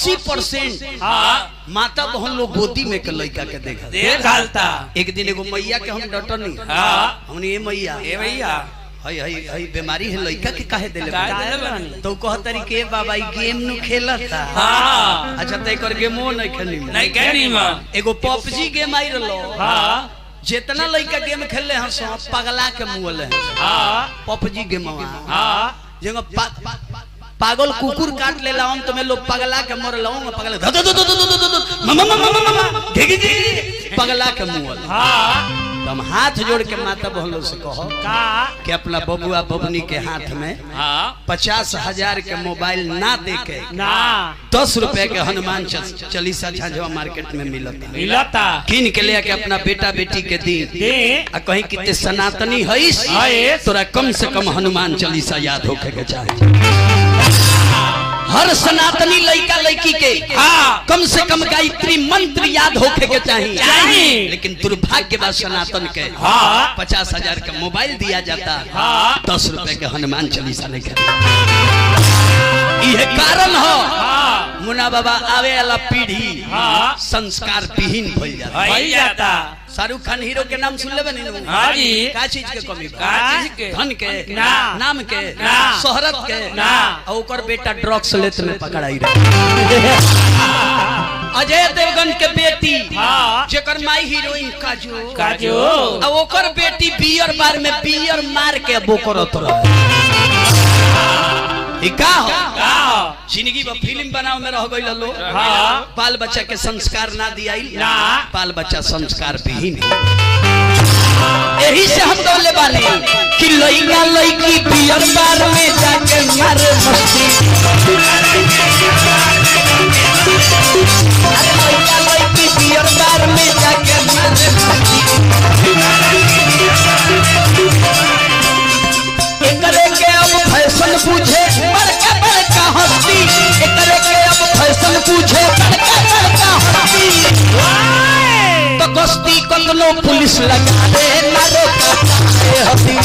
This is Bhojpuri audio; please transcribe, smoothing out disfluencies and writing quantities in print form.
80% माता बहन लोग गोदी में के लड़का के देखा। एक दिन एगो मैया के हम डॉक्टर नहीं हमने ये मैया हई बीमारी है लड़का के काहे देले तो कहतरी के बाबा गेम नु खेलता। अच्छा त एकर गेमो नहीं खेली एगो पबजी गेम आई रहलो। जितना लड़का गेम खेलले हैं सब पगला के मुँह है पबजी गेम जगह पागल कुकुर काट ले लाऊं तो मैं लोग पगला के मर लाऊं पगला पगला के मुँह हम हाथ जोड़ के माता बहनों से कहो कि अपना बबुआ बबनी के हाथ में 50,000 के मोबाइल ना दे के 10 रुपए के हनुमान चालीसा झांझवा मार्केट में मिलता किन के ले के अपना बेटा बेटी के दी कहीं कितने सनातनी है तोरा कम से कम हनुमान चालीसा याद होके के चाहिए। हर सनातनी लड़का लड़की के कम से कम गायत्री मंत्र याद होके के चाहिए। लेकिन दुर्भाग्य बाद सनातन के 50,000 का मोबाइल दिया जाता 10 रुपए के हनुमान चालीसा नहीं करता। यह कारण हो मुन्ना बाबा आवे वाला पीढ़ी संस्कार विहीन हो जाता। शाहरुख खान हीरो के नाम सुन लेबे नहीं का चीज के कमी धन के नाम के शोहरत के ओकर बेटा ड्रग्स लेत में पकड़ाई रहे। अजय देवगन के बेटी जेकर माई हीरोइन काजो और ओकर बेटी बियर बार में बियर मार के बोकरत रहे। का जिंदगी में फिल्म बनाओ में रह गई लो बाल बच्चा के संस्कार ना दिया बाल बच्चा संस्कार विहीन। यही से हम बोले वाले कि लइका लइकी बियर बार में जाके मारे मस्ती लइका लइकी बियर बार में जाके मारे मस्ती एकरे के अब फैशन पूछे बड़का बड़का हस्ती एकरे के अब फैशन पूछे बड़का बड़का हस्ती तो गश्ती कतनो पुलिस लगा दे ना रोका हस्ती